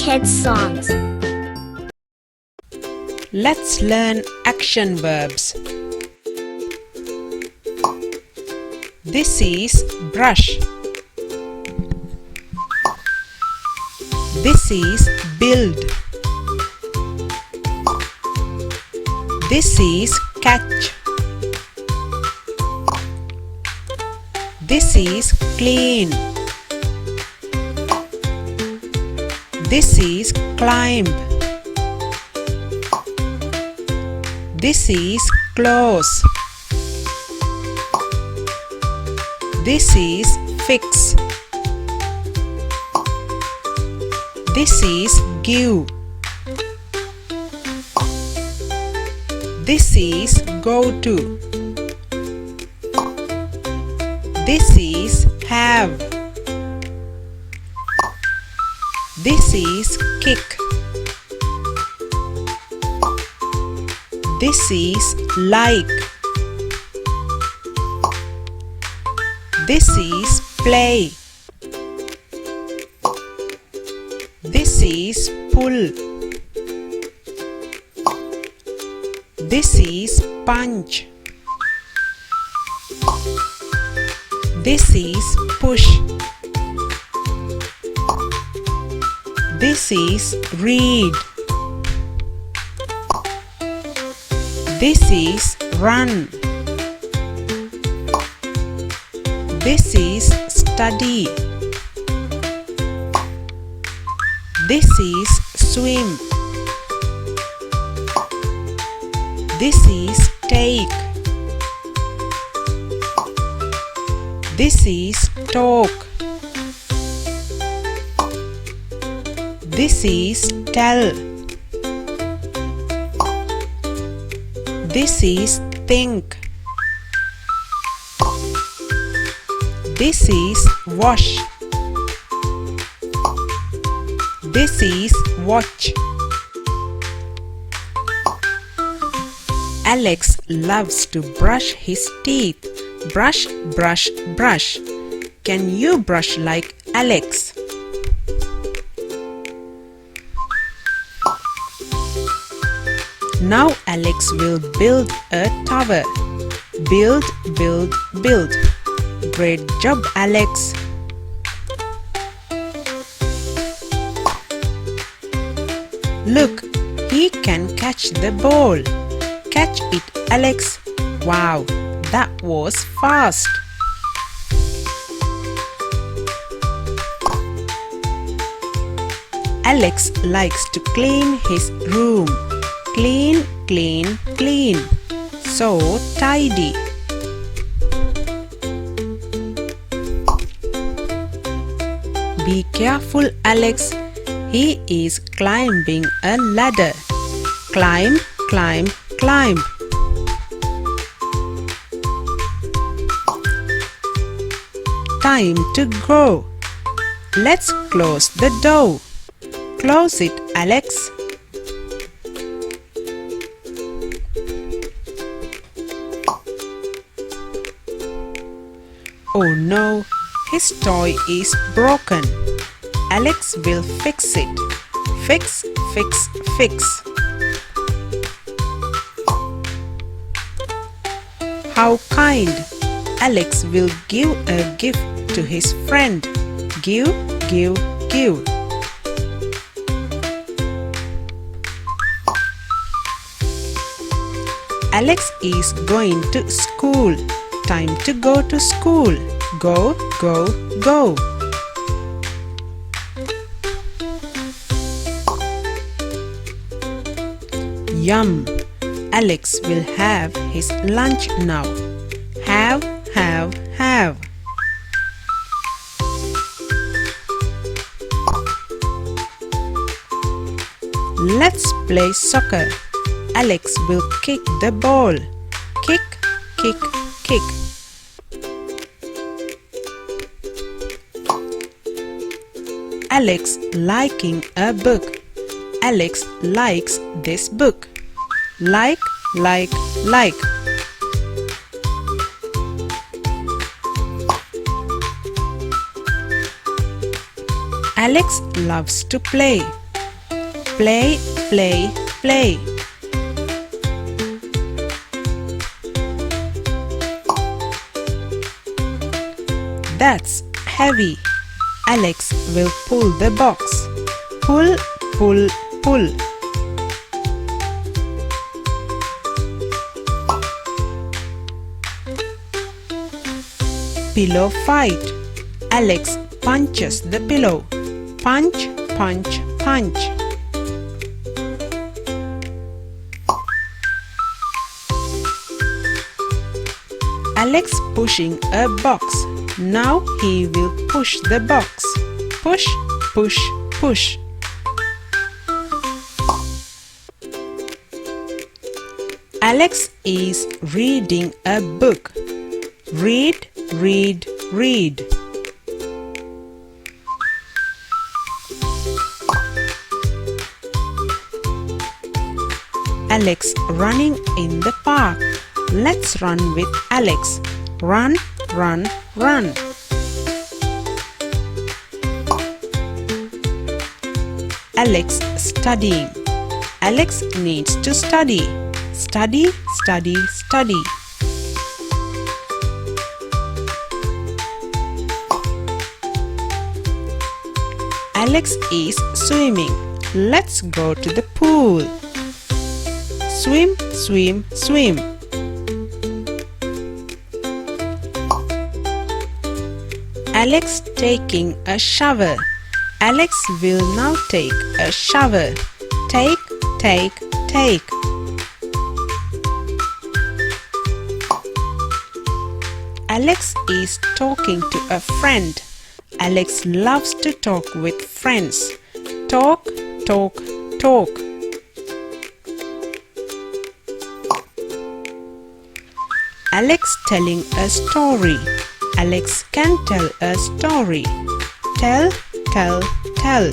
kids' songs. Let's learn action verbs. This is brush. This is build. This is catch. This is clean. This is climb. This is close. This is fix. This is give. This is go to. This is have. This is kick. This is like. This is play. This is pull. This is punch. This is push. This is read. This is run. This is study. This is swim. This is take. This is talk. This is tell. This is think. This is wash. This is watch. Alex loves to brush his teeth. Brush, brush, brush. Can you brush like Alex? Now Alex will build a tower. Build, build, build. Great job, Alex. Look, he can catch the ball. Catch it, Alex. Wow, that was fast. Alex likes to clean his room. Clean, clean, clean. So tidy. Be careful, Alex. He is climbing a ladder. Climb, climb, climb. Time to go. Let's close the door. Close it, Alex. Oh no, his toy is broken. Alex will fix it. Fix, fix, fix. How kind! Alex will give a gift to his friend. Give, give, give. Alex is going to school. Time to go to school. Go, go, go. Yum! Alex will have his lunch now. Have, have, have. Let's play soccer. Alex will kick the ball. Kick, kick, kick. Alex liking a book. Alex likes this book. Like, like, like. Alex loves to play. Play, play, play. That's heavy. Alex will pull the box. Pull, pull, pull. Pillow fight. Alex punches the pillow. Punch, punch, punch. Alex pushing a box. Now he will push the box. Push, push, push. Alex is reading a book. Read, read, read. Alex running in the park. Let's run with Alex. Run, run, run. Alex studying. Alex needs to study. Study, study, study. Alex is swimming. Let's go to the pool. Swim, swim, swim. Alex taking a shower. Alex will now take a shower. Take, take, take. Alex is talking to a friend. Alex loves to talk with friends. Talk, talk, talk. Alex telling a story. Alex can tell a story. Tell, tell, tell.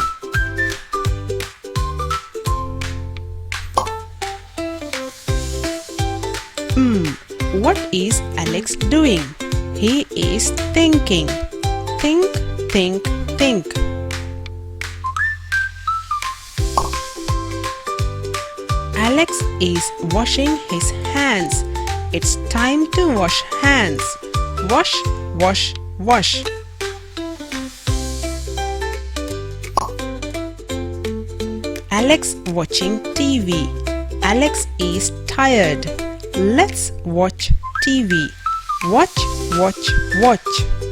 What is Alex doing? He is thinking. Think, think, think. Alex is washing his hands. It's time to wash hands. Wash, wash, wash. Alex watching TV. Alex is tired. Let's watch TV. Watch, watch, watch.